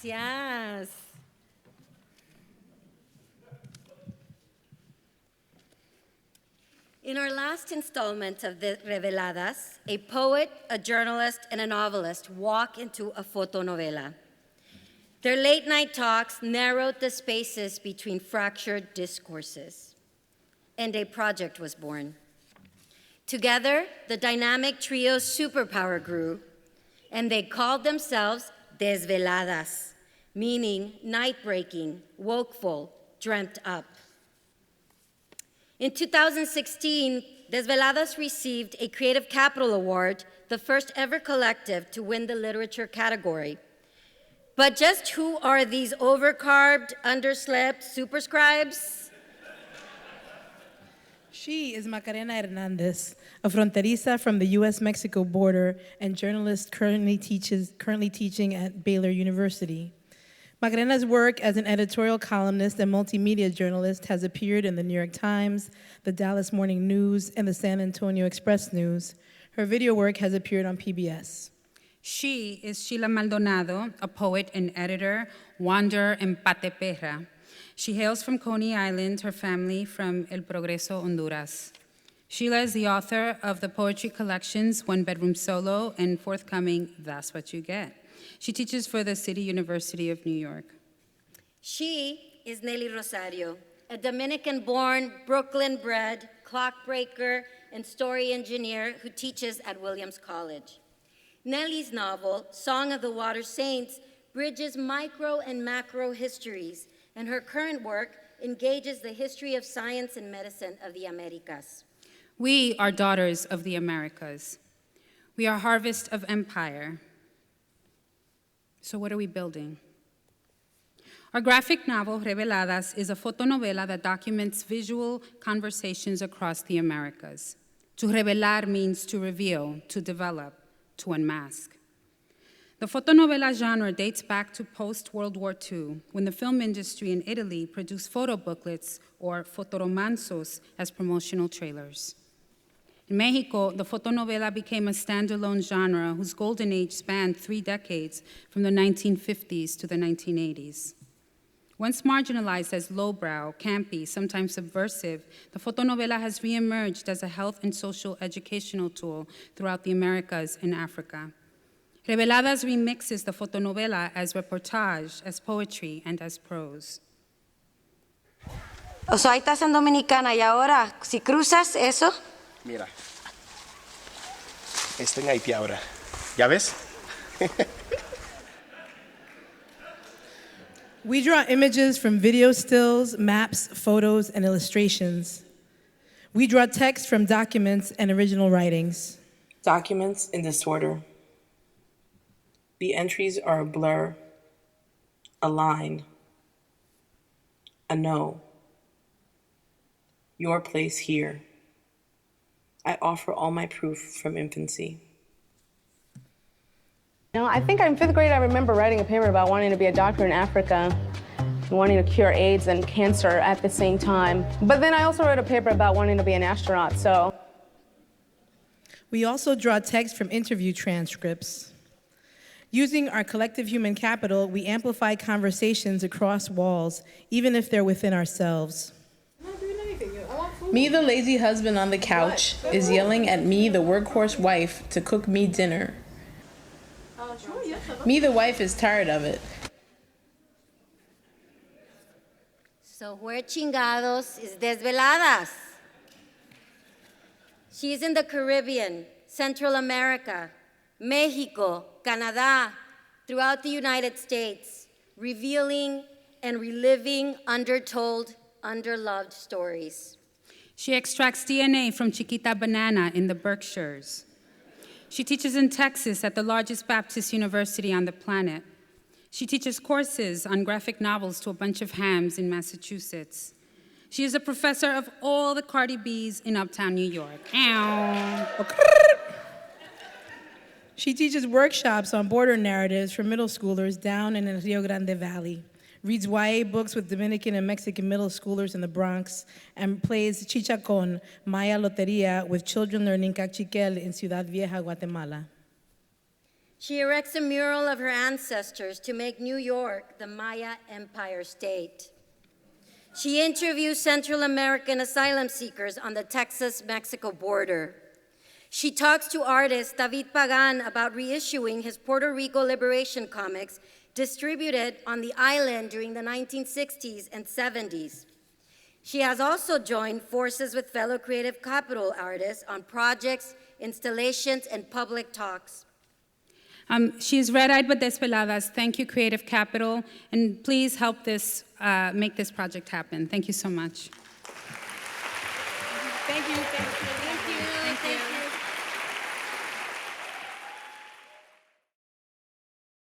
Gracias. In our last installment of the Reveladas, a poet, a journalist, and a novelist walk into a fotonovela. Their late-night talks narrowed the spaces between fractured discourses, and a project was born. Together, the dynamic trio's superpower grew, and they called themselves desveladas, meaning night-breaking, wokeful, dreamt up. In 2016, Desveladas received a Creative Capital Award, the first ever collective to win the literature category. But just who are these overcarbed, underslept superscribes? She is Macarena Hernández, a fronteriza from the U.S.-Mexico border and journalist currently teaching at Baylor University. Macarena's work as an editorial columnist and multimedia journalist has appeared in the New York Times, the Dallas Morning News, and the San Antonio Express News. Her video work has appeared on PBS. She is Sheila Maldonado, a poet and editor, wanderer, and pateperra. She hails from Coney Island, her family from El Progreso, Honduras. Sheila is the author of the poetry collections One Bedroom Solo and forthcoming That's What You Get. She teaches for the City University of New York. She is Nelly Rosario, a Dominican-born, Brooklyn-bred, clockbreaker, and story engineer who teaches at Williams College. Nelly's novel, Song of the Water Saints, bridges micro and macro histories, and her current work engages the history of science and medicine of the Americas. We are daughters of the Americas. We are harvest of empire. So what are we building? Our graphic novel, Reveladas, is a fotonovela that documents visual conversations across the Americas. To revelar means to reveal, to develop, to unmask. The fotonovela genre dates back to post-World War II, when the film industry in Italy produced photo booklets, or fotoromanzos, as promotional trailers. In Mexico, the fotonovela became a standalone genre whose golden age spanned 3 decades, from the 1950s to the 1980s. Once marginalized as lowbrow, campy, sometimes subversive, the fotonovela has reemerged as a health and social educational tool throughout the Americas and Africa. Reveladas remixes the fotonovela as reportage, as poetry, and as prose. O sea, ahí estás en Dominicana y ahora, si cruzas eso... Mira, estoy en Haití ahora. ¿Ya ves? We draw images from video stills, maps, photos, and illustrations. We draw text from documents and original writings. Documents in disorder. The entries are a blur, a line, a no. Your place here. I offer all my proof from infancy. You know, I think in 5th grade I remember writing a paper about wanting to be a doctor in Africa, and wanting to cure AIDS and cancer at the same time. But then I also wrote a paper about wanting to be an astronaut, so. We also draw text from interview transcripts. Using our collective human capital, we amplify conversations across walls, even if they're within ourselves. Me, the lazy husband on the couch, is yelling at me, the workhorse wife, to cook me dinner. Me, the wife, is tired of it. So where chingados is Desveladas? She's in the Caribbean, Central America, Mexico, Canada, throughout the United States, revealing and reliving undertold, underloved stories. She extracts DNA from Chiquita Banana in the Berkshires. She teaches in Texas at the largest Baptist university on the planet. She teaches courses on graphic novels to a bunch of hams in Massachusetts. She is a professor of all the Cardi B's in Uptown New York. Ow. She teaches workshops on border narratives for middle schoolers down in the Rio Grande Valley, reads YA books with Dominican and Mexican middle schoolers in the Bronx, and plays chichacon, Maya Loteria, with children learning cachiquel in Ciudad Vieja, Guatemala. She erects a mural of her ancestors to make New York the Maya Empire State. She interviews Central American asylum seekers on the Texas-Mexico border. She talks to artist David Pagan about reissuing his Puerto Rico liberation comics distributed on the island during the 1960s and 70s. She has also joined forces with fellow Creative Capital artists on projects, installations, and public talks. She is red-eyed but desveladas. Thank you, Creative Capital, and please help this make this project happen. Thank you so much. Thank you.